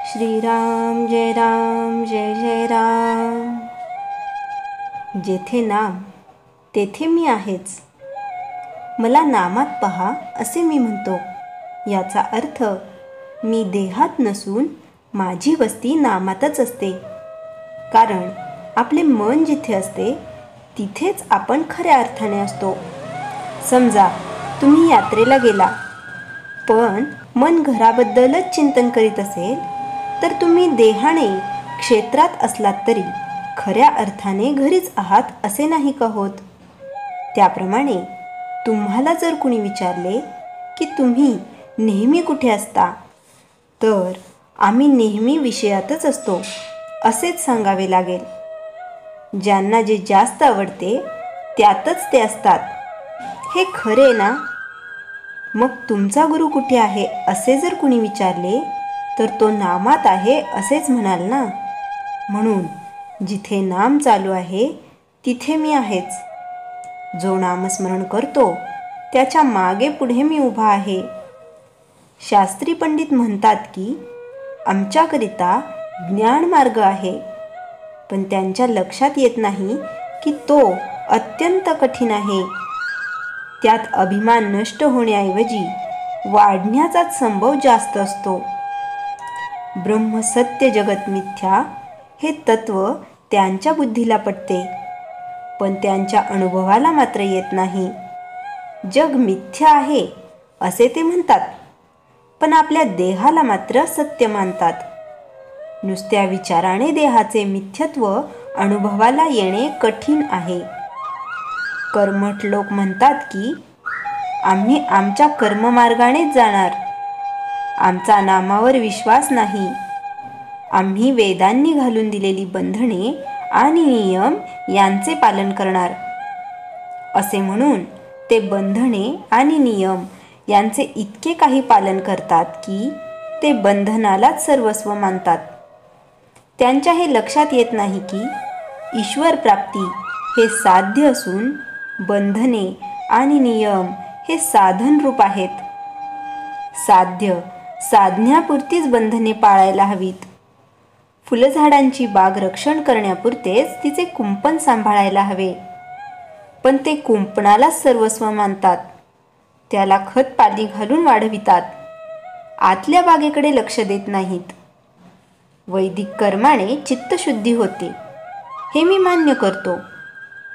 श्रीराम जय जय राम। जेथे नाम तेथे मी आहेच, मला नामात पहा असे मी म्हणतो। याचा अर्थ मी देहात नसून माझी वस्ती नामातच असते। कारण आपले मन जिथे असते तिथेच आपण खऱ्या अर्थाने असतो। समजा तुम्ही यात्रेला गेला, पण मन घराबद्दलच चिंतन करीत असेल तर तुम्ही देहाने क्षेत्रात असलात तरी खऱ्या अर्थाने घरीच आहात असे नाही का होत। त्याप्रमाणे तुम्हाला जर कुणी विचारले की तुम्ही नेहमी कुठे असता, तर आम्ही नेहमी विषयातच असतो असेच सांगावे लागेल। ज्यांना जे जास्त आवडते त्यातच ते असतात, हे खरे ना। मग तुमचा गुरु कुठे आहे असे जर कुणी विचारले तर तो नामात आहे असेच म्हणाल ना। म्हणून जिथे नाम चालू आहे तिथे मी आहेच। जो नामस्मरण करतो त्याच्या मागे पुढे मी उभा आहे। शास्त्री पंडित म्हणतात की आमच्याकरिता ज्ञान मार्ग आहे, पण त्यांच्या लक्षात येत नाही की तो अत्यंत कठीण आहे। त्यात अभिमान नष्ट होण्याऐवजी वाढण्याचाच संभव जास्त असतो। ब्रह्म सत्य जगत मिथ्या हे तत्व त्यांच्या बुद्धीला पटते, पण त्यांच्या अनुभवाला मात्र येत नाही। जग मिथ्या आहे असे ते म्हणतात, पण आपल्या देहाला मात्र सत्य मानतात। नुसत्या विचाराने देहाचे मिथ्यत्व अनुभवाला येणे कठीण आहे। कर्मठ लोक म्हणतात की आम्ही आमच्या कर्ममार्गानेच जाणार, आमचा नामावर विश्वास नाही। आम्ही वेदांनी घालून दिलेली बंधने आणि नियम यांचे पालन करणार असे म्हणून ते बंधने आणि नियम यांचे इतके काही पालन करतात की ते बंधनालाच सर्वस्व मानतात। त्यांच्या हे लक्षात येत नाही की ईश्वर प्राप्ती हे साध्य असून बंधने आणि नियम हे साधन रूप आहेत। साध्य साधण्यापुरतीच बंधने पाळायला हवीत। फुलझाडांची बाग रक्षण करण्यापुरतेच तिचे कुंपण सांभाळायला हवे, पण ते कुंपणालाच सर्वस्व मानतात। त्याला खत पाणी घालून वाढवितात, आतल्या बागेकडे लक्ष देत नाहीत। वैदिक कर्माने चित्तशुद्धी होते हे मी मान्य करतो,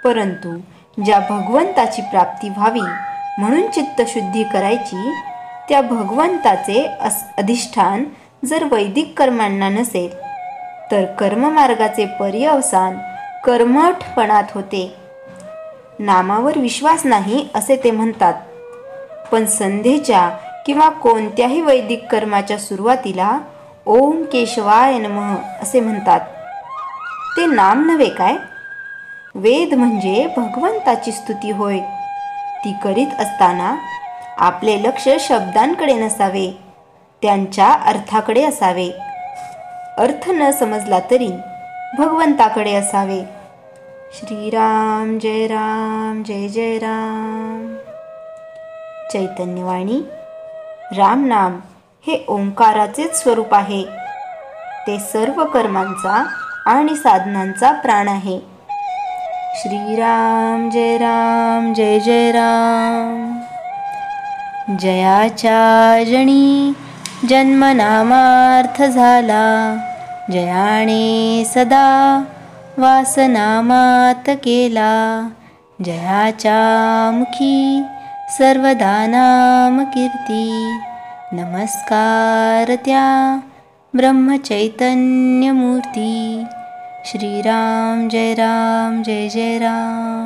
परंतु ज्या भगवंताची प्राप्ती व्हावी म्हणून चित्तशुद्धी करायची, त्या भगवंताचे अधिष्ठान जर वैदिक कर्मांना नसेल तर कर्ममार्गाचे पर्यवसान कर्मठपणात होते। नामावर विश्वास नाही असे ते म्हणतात, पण संध्येच्या किंवा कोणत्याही वैदिक कर्माच्या सुरुवातीला ओम केशवाय नमः असे म्हणतात। ते नाम नव्हे काय? वेद म्हणजे भगवंताची स्तुती होय। ती करीत असताना आपले लक्ष शब्दांकडे नसावे, त्यांच्या अर्थाकडे असावे। अर्थ न समजला तरी भगवंताकडे असावे। श्रीराम जय जय राम। चैतन्यवाणी राम नाम हे ओंकाराचेच स्वरूप आहे। ते सर्व कर्मांचा आणि साधनांचा प्राण आहे। श्रीराम जय जय राम। जयाच्या जणी जन्मनामार्थ झाला, जयाने सदा वासनामात केला। जयाच्या मुखी सर्वदा नाम कीर्ती, नमस्कार त्या ब्रह्मचैतन्य मूर्ती। श्रीराम जय जय राम।